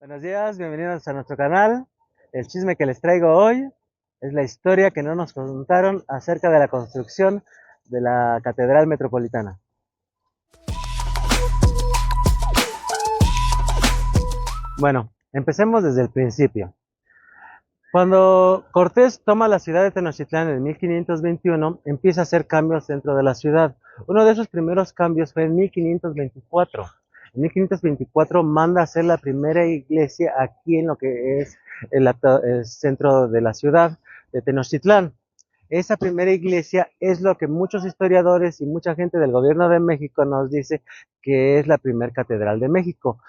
Buenos días, bienvenidos a nuestro canal. El chisme que les traigo hoy es la historia que no nos contaron acerca de la construcción de la Catedral Metropolitana. Bueno, empecemos desde el principio. Cuando Cortés toma la ciudad de Tenochtitlán en 1521, empieza a hacer cambios dentro de la ciudad. Uno de esos primeros cambios fue en 1524. En 1524 manda a hacer la primera iglesia aquí en lo que es el centro de la ciudad de Tenochtitlán. Esa primera iglesia es lo que muchos historiadores y mucha gente del gobierno de México nos dice que es la primera catedral de México,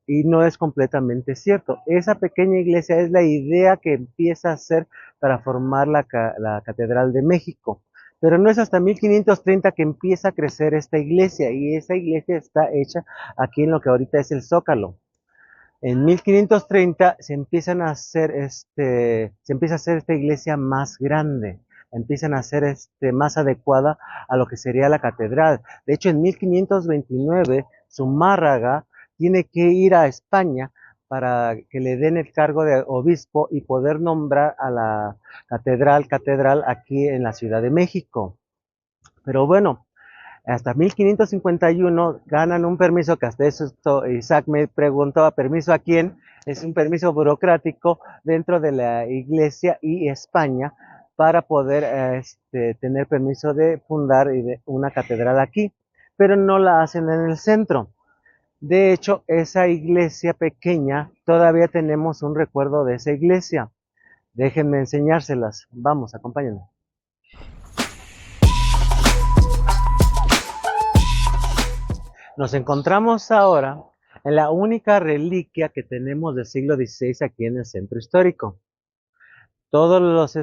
y no es completamente cierto. Esa pequeña iglesia es la idea que empieza a hacer para formar la Catedral de México, pero no es hasta 1530 que empieza a crecer esta iglesia, y esa iglesia está hecha aquí en lo que ahorita es el Zócalo. En 1530 se empieza a hacer esta iglesia más grande, empiezan a ser más adecuada a lo que sería la catedral. De hecho, en 1529, Zumárraga tiene que ir a España para que le den el cargo de obispo y poder nombrar a la catedral aquí en la Ciudad de México. Pero bueno, hasta 1551 ganan un permiso, que hasta eso Isaac me preguntó, ¿permiso a quién? Es un permiso burocrático dentro de la iglesia y España para poder tener permiso de fundar una catedral aquí, pero no la hacen en el centro. De hecho, esa iglesia pequeña, todavía tenemos un recuerdo de esa iglesia. Déjenme enseñárselas. Vamos, acompáñenme. Nos encontramos ahora en la única reliquia que tenemos del siglo XVI aquí en el centro histórico. Todos los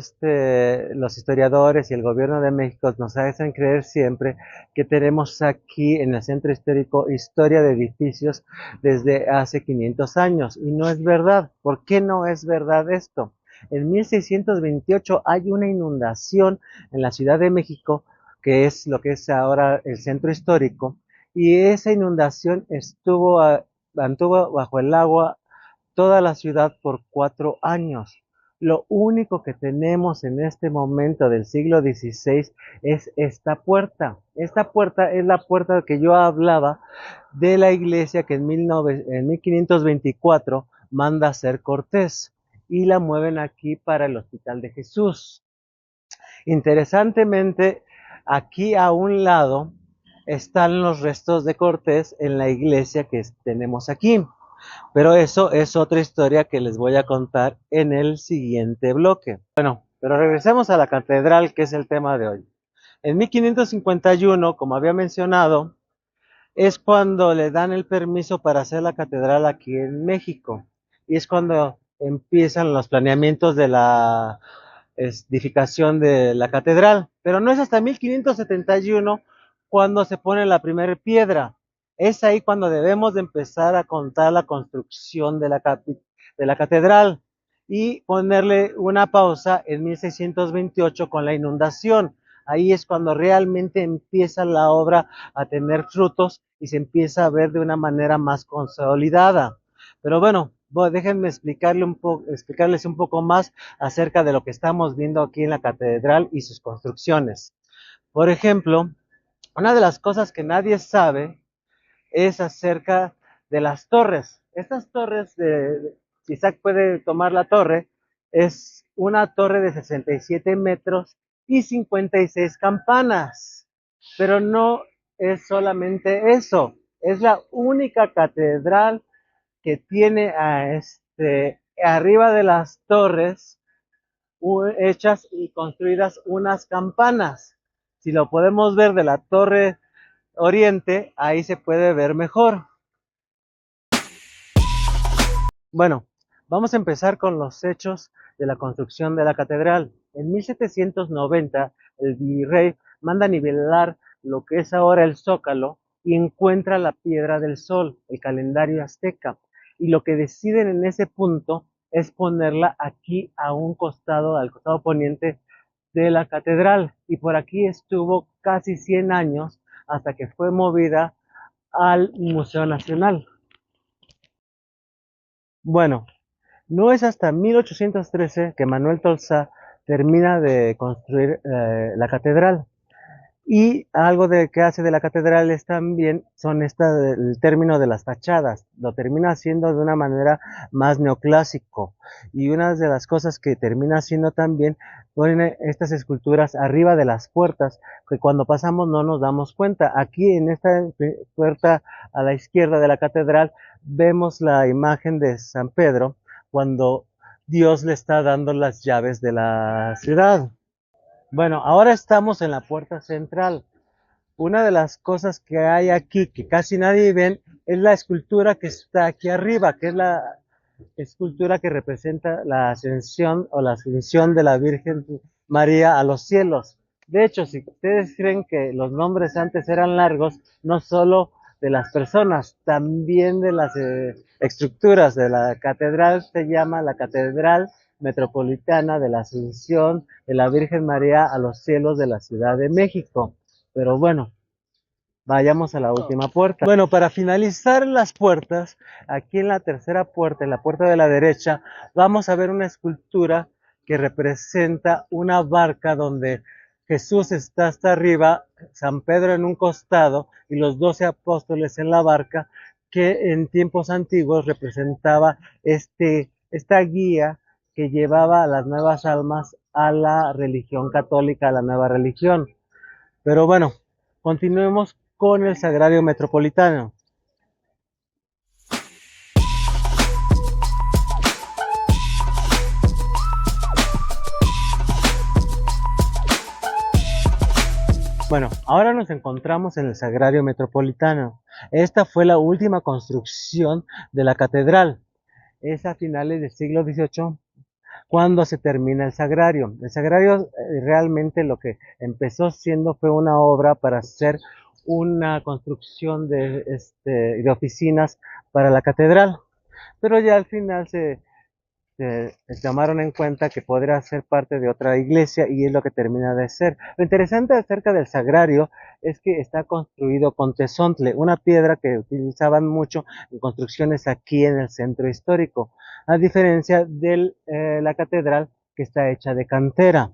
historiadores y el gobierno de México nos hacen creer siempre que tenemos aquí en el centro histórico historia de edificios desde hace 500 años, y no es verdad. ¿Por qué no es verdad esto? En 1628 hay una inundación en la Ciudad de México, que es lo que es ahora el centro histórico, y esa inundación mantuvo bajo el agua toda la ciudad por 4 años. Lo único que tenemos en este momento del siglo XVI es esta puerta. Esta puerta es la puerta que yo hablaba de la iglesia que en 1524 manda hacer Cortés, y la mueven aquí para el Hospital de Jesús. Interesantemente, aquí a un lado están los restos de Cortés en la iglesia que tenemos aquí. Pero eso es otra historia que les voy a contar en el siguiente bloque. Bueno, pero regresemos a la catedral, que es el tema de hoy. En 1551, como había mencionado, es cuando le dan el permiso para hacer la catedral aquí en México. Y es cuando empiezan los planeamientos de la edificación de la catedral. Pero no es hasta 1571 cuando se pone la primera piedra. Es ahí cuando debemos de empezar a contar la construcción de la catedral, y ponerle una pausa en 1628 con la inundación. Ahí es cuando realmente empieza la obra a tener frutos y se empieza a ver de una manera más consolidada. Pero bueno, déjenme explicarles un poco más acerca de lo que estamos viendo aquí en la catedral y sus construcciones. Por ejemplo, una de las cosas que nadie sabe es acerca de las torres. Estas torres, Isaac puede tomar la torre, es una torre de 67 metros y 56 campanas. Pero no es solamente eso, es la única catedral que tiene arriba de las torres hechas y construidas unas campanas. Si lo podemos ver de la torre oriente, ahí se puede ver mejor. Bueno, vamos a empezar con los hechos de la construcción de la catedral. En 1790, el virrey manda nivelar lo que es ahora el Zócalo y encuentra la Piedra del Sol, el calendario azteca. Y lo que deciden en ese punto es ponerla aquí a un costado, al costado poniente de la catedral. Y por aquí estuvo casi 100 años hasta que fue movida al Museo Nacional. Bueno, no es hasta 1813 que Manuel Tolsá termina de construir la catedral. Y algo de que hace de la catedral es también son el término de las fachadas. Lo termina haciendo de una manera más neoclásico. Y una de las cosas que termina haciendo también pone estas esculturas arriba de las puertas, que cuando pasamos no nos damos cuenta. Aquí en esta puerta a la izquierda de la catedral vemos la imagen de San Pedro cuando Dios le está dando las llaves de la ciudad. Bueno, ahora estamos en la puerta central. Una de las cosas que hay aquí que casi nadie ven es la escultura que está aquí arriba, que es la escultura que representa la ascensión o la ascensión de la Virgen María a los cielos. De hecho, si ustedes creen que los nombres antes eran largos, no solo de las personas, también de las estructuras de la catedral se llama la Catedral Metropolitana de la Asunción de la Virgen María a los cielos de la Ciudad de México. Pero bueno, vayamos a la última puerta. Bueno, para finalizar las puertas, aquí en la tercera puerta, en la puerta de la derecha, vamos a ver una escultura que representa una barca donde Jesús está hasta arriba, San Pedro en un costado y los 12 apóstoles en la barca, que en tiempos antiguos representaba esta guía que llevaba a las nuevas almas a la religión católica, a la nueva religión. Pero bueno, continuemos con el Sagrario Metropolitano. Bueno, ahora nos encontramos en el Sagrario Metropolitano. Esta fue la última construcción de la catedral. Es a finales del siglo XVIII cuando se termina el Sagrario. El Sagrario realmente lo que empezó siendo fue una obra para hacer una construcción de oficinas para la catedral, pero ya al final se tomaron en cuenta que podría ser parte de otra iglesia y es lo que termina de ser. Lo interesante acerca del sagrario es que está construido con tesontle, una piedra que utilizaban mucho en construcciones aquí en el centro histórico, a diferencia de la catedral que está hecha de cantera.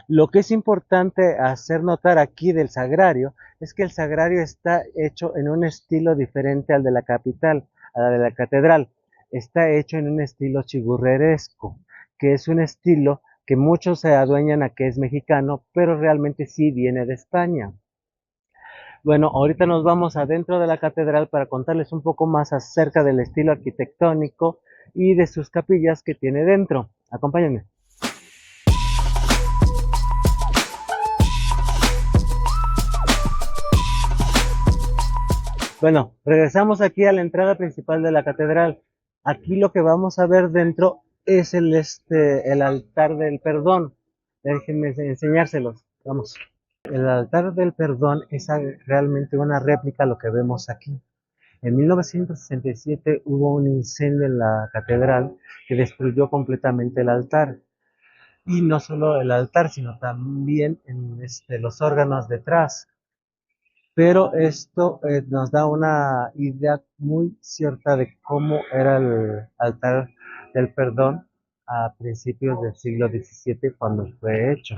Lo que es importante hacer notar aquí del sagrario es que el sagrario está hecho en un estilo diferente al de la capital, a la de la catedral. Está hecho en un estilo chigurreresco, que es un estilo que muchos se adueñan a que es mexicano, pero realmente sí viene de España. Bueno, ahorita nos vamos adentro de la catedral para contarles un poco más acerca del estilo arquitectónico y de sus capillas que tiene dentro. Acompáñenme. Bueno, regresamos aquí a la entrada principal de la catedral. Aquí lo que vamos a ver dentro es el altar del perdón. Déjenme enseñárselos. Vamos. El altar del perdón es realmente una réplica a lo que vemos aquí. En 1967 hubo un incendio en la catedral que destruyó completamente el altar. Y no solo el altar, sino también los órganos detrás. Pero esto nos da una idea muy cierta de cómo era el altar del perdón a principios del siglo XVII cuando fue hecho.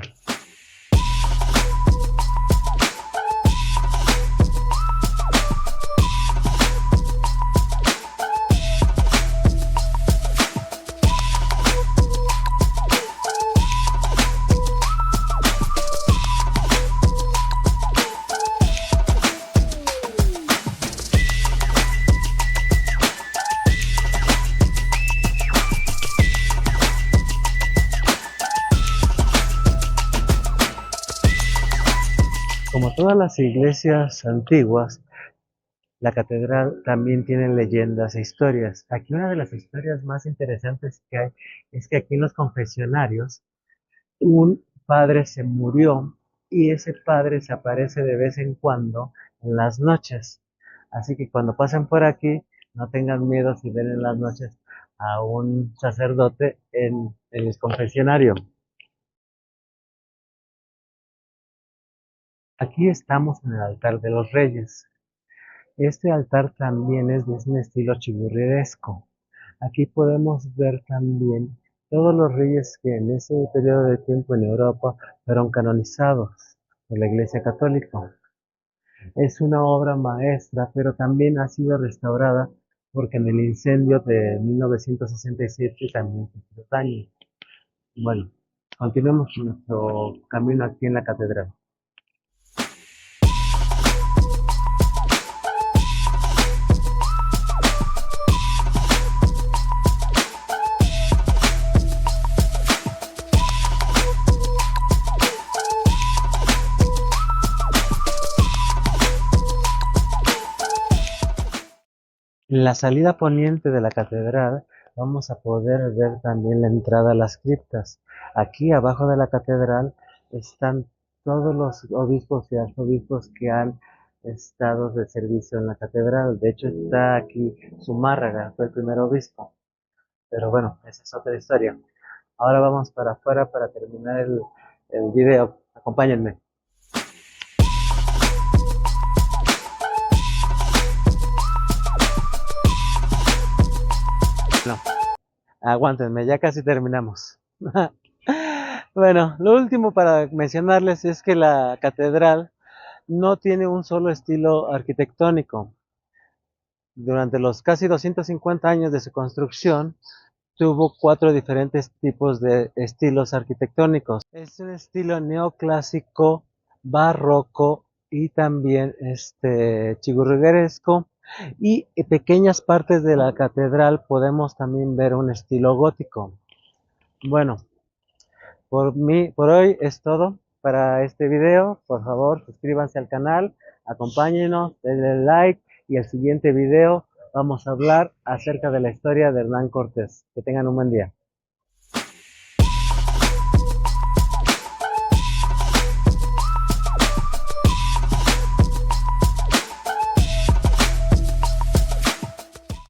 Como todas las iglesias antiguas, la catedral también tiene leyendas e historias. Aquí una de las historias más interesantes que hay es que aquí en los confesionarios un padre se murió y ese padre se aparece de vez en cuando en las noches. Así que cuando pasen por aquí, no tengan miedo si ven en las noches a un sacerdote en el confesionario. Aquí estamos en el altar de los reyes. Este altar también es de un estilo churrigueresco. Aquí podemos ver también todos los reyes que en ese periodo de tiempo en Europa fueron canonizados por la Iglesia Católica. Es una obra maestra, pero también ha sido restaurada porque en el incendio de 1967 también sufrió daño. Bueno, continuemos nuestro camino aquí en la catedral. En la salida poniente de la catedral vamos a poder ver también la entrada a las criptas. Aquí abajo de la catedral están todos los obispos y arzobispos que han estado de servicio en la catedral. De hecho está aquí Zumárraga, fue el primer obispo. Pero bueno, esa es otra historia. Ahora vamos para afuera para terminar el video. Acompáñenme. No, aguántenme, ya casi terminamos. Bueno, lo último para mencionarles es que la catedral no tiene un solo estilo arquitectónico. Durante los casi 250 años de su construcción, tuvo 4 diferentes tipos de estilos arquitectónicos. Es un estilo neoclásico, barroco y también churrigueresco. Y en pequeñas partes de la catedral podemos también ver un estilo gótico. Bueno, por hoy es todo para este video. Por favor, suscríbanse al canal, acompáñenos, denle like y el siguiente video vamos a hablar acerca de la historia de Hernán Cortés. Que tengan un buen día.